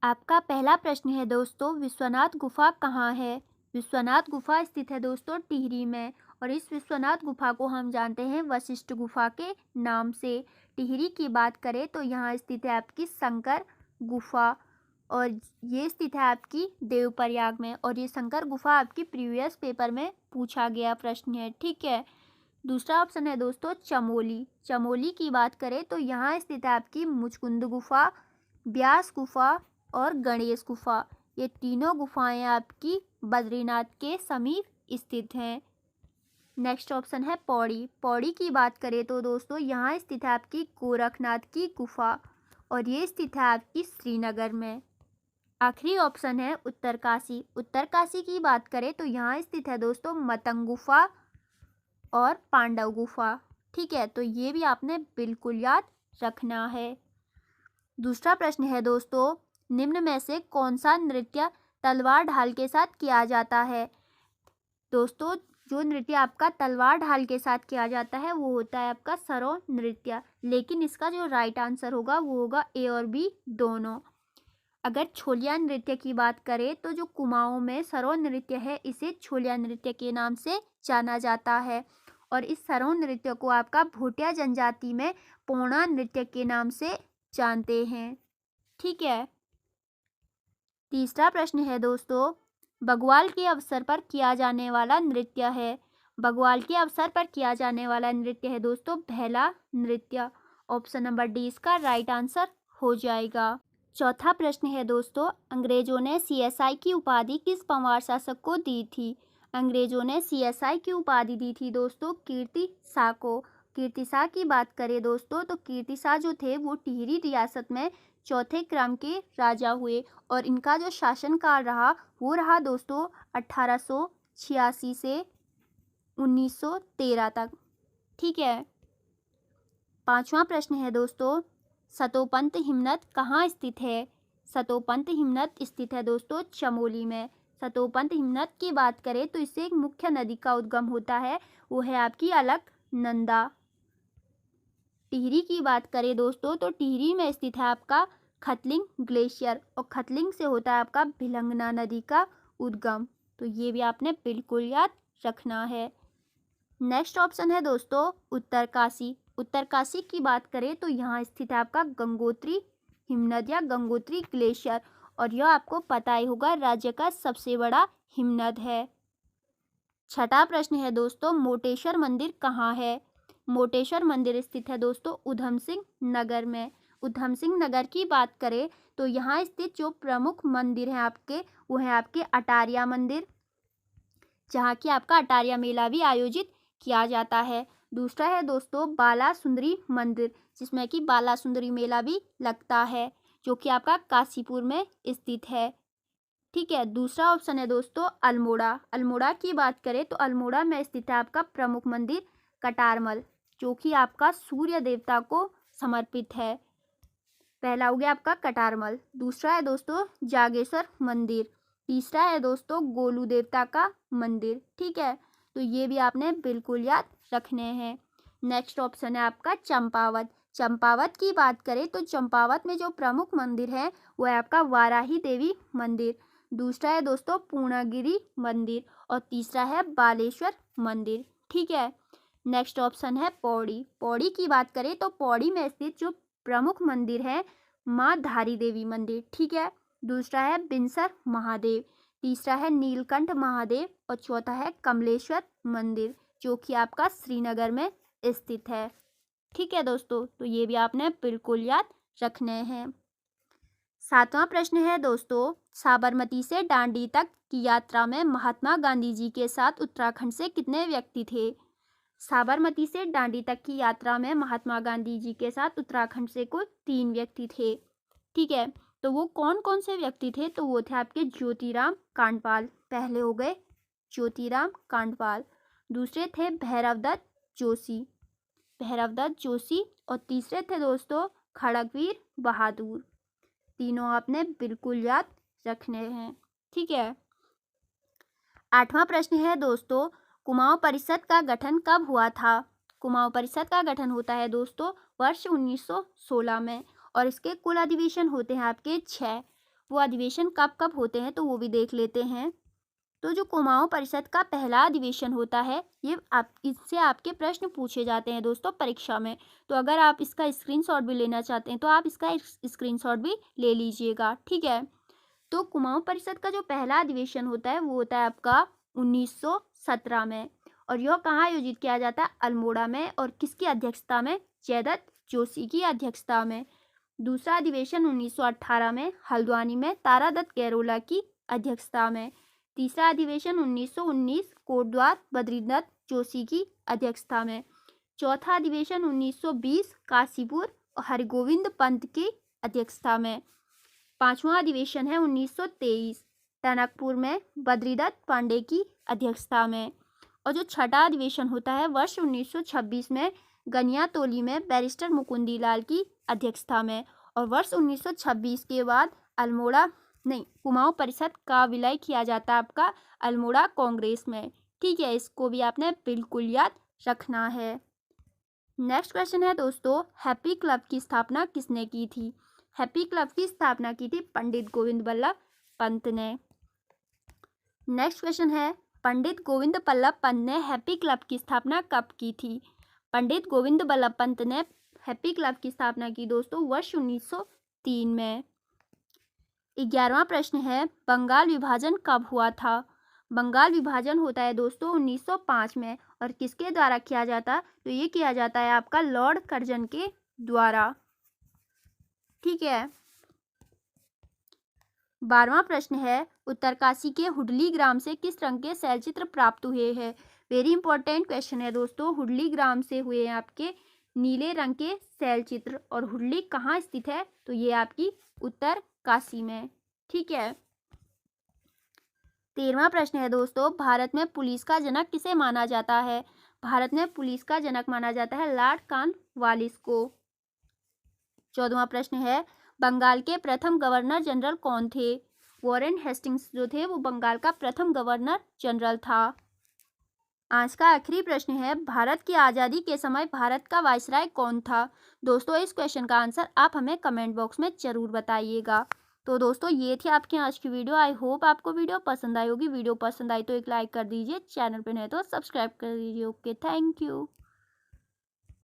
आपका पहला प्रश्न है दोस्तों, विश्वनाथ गुफा कहाँ है? विश्वनाथ गुफा स्थित है दोस्तों टिहरी में, और इस विश्वनाथ गुफा को हम जानते हैं वशिष्ठ गुफा के नाम से। टिहरी की बात करें तो यहाँ स्थित है आपकी शंकर गुफा, और ये स्थित है आपकी देवप्रयाग में, और ये शंकर गुफा आपकी प्रीवियस पेपर में पूछा गया प्रश्न है। ठीक है। दूसरा ऑप्शन है दोस्तों चमोली। चमोली की बात करें तो यहाँ स्थित है आपकी मुचकुंद गुफा, व्यास गुफा और गणेश गुफा। ये तीनों गुफाएं आपकी बद्रीनाथ के समीप स्थित हैं। नेक्स्ट ऑप्शन है पौड़ी। पौड़ी की बात करें तो दोस्तों यहाँ स्थित है आपकी गोरखनाथ की गुफा, और ये स्थित है आपकी श्रीनगर में। आखिरी ऑप्शन है उत्तरकाशी। उत्तरकाशी की बात करें तो यहाँ स्थित है दोस्तों मतंग गुफा और पांडव गुफा। ठीक है, तो ये भी आपने बिल्कुल याद रखना है। दूसरा प्रश्न है दोस्तों, निम्न में से कौन सा नृत्य तलवार ढाल के साथ किया जाता है? दोस्तों, जो नृत्य आपका तलवार ढाल के साथ किया जाता है वो होता है आपका सरों नृत्य, लेकिन इसका जो राइट आंसर होगा वो होगा ए और बी दोनों। अगर छोलिया नृत्य की बात करें तो जो कुमाऊं में सरों नृत्य है इसे छोलिया नृत्य के नाम से जाना जाता है, और इस सरों नृत्य को आपका भोटिया जनजाति में पोना नृत्य के नाम से जानते हैं। ठीक है। तीसरा प्रश्न है दोस्तों, बग्वाल के अवसर पर किया जाने वाला नृत्य है। बग्वाल के अवसर पर किया जाने वाला नृत्य है दोस्तों भैला नृत्य। ऑप्शन नंबर डी इसका राइट आंसर हो जाएगा। चौथा प्रश्न है दोस्तों, अंग्रेजों ने सीएसआई की उपाधि किस पंवार शासक को दी थी? अंग्रेजों ने सीएसआई की उपाधि दी थी दोस्तों कीर्ति शाह को। कीर्ति शाह की बात करें दोस्तों तो कीर्ति शाह जो थे वो टिहरी रियासत में चौथे क्रम के राजा हुए, और इनका जो शासनकाल रहा वो रहा दोस्तों 1886 से 1913 तक। ठीक है। पांचवा प्रश्न है दोस्तों, सतोपंत हिमनद कहाँ स्थित है? सतोपंत हिमनद स्थित है दोस्तों चमोली में। सतोपंत हिमनद की बात करें तो इससे एक मुख्य नदी का उद्गम होता है, वो है आपकी अलकनंदा। टिहरी की बात करें दोस्तों तो टिहरी में स्थित है आपका खतलिंग ग्लेशियर, और खतलिंग से होता है आपका भिलंगना नदी का उद्गम। तो ये भी आपने बिल्कुल याद रखना है। नेक्स्ट ऑप्शन है दोस्तों उत्तरकाशी। उत्तरकाशी की बात करें तो यहाँ स्थित है आपका गंगोत्री हिमनद या गंगोत्री ग्लेशियर, और यह आपको पता ही होगा राज्य का सबसे बड़ा हिमनद है। छठा प्रश्न है दोस्तों, मोटेश्वर मंदिर कहाँ है? मोटेश्वर मंदिर स्थित है दोस्तों उधम सिंह नगर में। उधम सिंह नगर की बात करें तो यहाँ स्थित जो प्रमुख मंदिर हैं आपके वो है आपके अटारिया मंदिर, जहाँ की आपका अटारिया मेला भी आयोजित किया जाता है। दूसरा है दोस्तों बाला सुंदरी मंदिर, जिसमें कि बाला सुंदरी मेला भी लगता है, जो कि आपका काशीपुर में स्थित है। ठीक है। दूसरा ऑप्शन है दोस्तों अल्मोड़ा। अल्मोड़ा की बात करें तो अल्मोड़ा में स्थित है आपका प्रमुख मंदिर कटारमल, जो कि आपका सूर्य देवता को समर्पित है। पहला हो गया आपका कटारमल। दूसरा है दोस्तों जागेश्वर मंदिर। तीसरा है दोस्तों गोलू देवता का मंदिर। ठीक है, तो ये भी आपने बिल्कुल याद रखने हैं। नेक्स्ट ऑप्शन है आपका चंपावत। चंपावत की बात करें तो चंपावत में जो प्रमुख मंदिर है वो है आपका वाराही देवी मंदिर। दूसरा है दोस्तों पूर्णगिरी मंदिर, और तीसरा है बालेश्वर मंदिर। ठीक है। नेक्स्ट ऑप्शन है पौड़ी। पौड़ी की बात करें तो पौड़ी में स्थित जो प्रमुख मंदिर है माँ धारी देवी मंदिर। ठीक है। दूसरा है बिनसर महादेव, तीसरा है नीलकंठ महादेव, और चौथा है कमलेश्वर मंदिर, जो कि आपका श्रीनगर में स्थित है। ठीक है दोस्तों, तो ये भी आपने बिल्कुल याद रखने हैं। सातवां प्रश्न है दोस्तों, साबरमती से दांडी तक की यात्रा में महात्मा गांधी जी के साथ उत्तराखंड से कितने व्यक्ति थे? साबरमती से दांडी तक की यात्रा में महात्मा गांधी जी के साथ उत्तराखंड से कुल 3 व्यक्ति थे। ठीक है, तो वो कौन कौन से व्यक्ति थे? तो वो थे आपके ज्योतिराम कांडपाल। पहले हो गए ज्योतिराम कांडपाल, दूसरे थे भैरवदत्त जोशी, भैरवदत्त जोशी, और तीसरे थे दोस्तों खड़गवीर बहादुर। तीनों आपने बिल्कुल याद रखने हैं। ठीक है। आठवां प्रश्न है दोस्तों, कुमाऊं परिषद का गठन कब हुआ था? कुमाऊं परिषद का गठन होता है दोस्तों वर्ष 1916 में, और इसके कुल अधिवेशन होते हैं आपके 6। वो अधिवेशन कब कब होते हैं तो वो भी देख लेते हैं। तो जो कुमाऊं परिषद का पहला अधिवेशन होता है, ये इससे आपके प्रश्न पूछे जाते हैं दोस्तों परीक्षा में। तो अगर आप इसका स्क्रीनशॉट भी लेना चाहते हैं तो आप इसका स्क्रीनशॉट भी ले लीजिएगा, ठीक है। तो कुमाऊं परिषद का जो पहला अधिवेशन होता है वो होता है आपका 1917 में, और यह कहाँ आयोजित किया जाता है? अल्मोड़ा में। और किसकी अध्यक्षता में? जयदत्त जोशी की अध्यक्षता में। दूसरा अधिवेशन 1918 में हल्द्वानी में तारादत्त गैरोला की अध्यक्षता में। तीसरा अधिवेशन 1919 कोटद्वार बद्रीदत्त जोशी की अध्यक्षता में। चौथा अधिवेशन 1920 काशीपुर और हरिगोविंद पंत की अध्यक्षता में। पांचवा अधिवेशन है 1923 टनकपुर में बद्रीदत्त पांडे की अध्यक्षता में। और जो छठा अधिवेशन होता है वर्ष 1926 में गनियातोली में बैरिस्टर मुकुंदी लाल की अध्यक्षता में। और वर्ष 1926 के बाद कुमाऊं परिषद का विलय किया जाता है आपका अल्मोड़ा कांग्रेस में, ठीक है। इसको भी आपने बिल्कुल याद रखना है। नेक्स्ट क्वेश्चन है दोस्तों, हैप्पी क्लब की स्थापना किसने की थी? हैप्पी क्लब की स्थापना की थी पंडित गोविंद बल्लभ पंत ने। नेक्स्ट क्वेश्चन है, पंडित गोविंद बल्लभ पंत ने हैप्पी क्लब की स्थापना कब की थी? पंडित गोविंद बल्लभ पंत ने हैप्पी क्लब की स्थापना की दोस्तों वर्ष 1903 में। 11वां प्रश्न है, बंगाल विभाजन कब हुआ था? बंगाल विभाजन होता है दोस्तों 1905 में। और किसके द्वारा किया जाता है? तो ये किया जाता है आपका लॉर्ड कर्जन के द्वारा, ठीक है। 12वां प्रश्न है, उत्तरकाशी के हुडली ग्राम से किस रंग के शैलचित्र प्राप्त हुए हैं? वेरी इंपॉर्टेंट क्वेश्चन है दोस्तों। हुडली ग्राम से हुए हैं आपके नीले रंग के शैलचित्र। और हुडली कहाँ स्थित है? तो ये आपकी उत्तरकाशी में, ठीक है। 13वां प्रश्न है दोस्तों, भारत में पुलिस का जनक किसे माना जाता है? भारत में पुलिस का जनक माना जाता है लॉर्ड कॉर्नवालिस को। 14वां प्रश्न है, बंगाल के प्रथम गवर्नर जनरल कौन थे? वॉरेन हेस्टिंग्स जो थे वो बंगाल का प्रथम गवर्नर जनरल था। आज का आखिरी प्रश्न है, भारत की आज़ादी के समय भारत का वायसराय कौन था? दोस्तों इस क्वेश्चन का आंसर आप हमें कमेंट बॉक्स में ज़रूर बताइएगा। तो दोस्तों ये थी आपकी आज की वीडियो। आई होप आपको वीडियो पसंद आई होगी। वीडियो पसंद आई तो एक लाइक कर दीजिए, चैनल पर नहीं तो सब्सक्राइब कर दीजिए। Okay, thank you.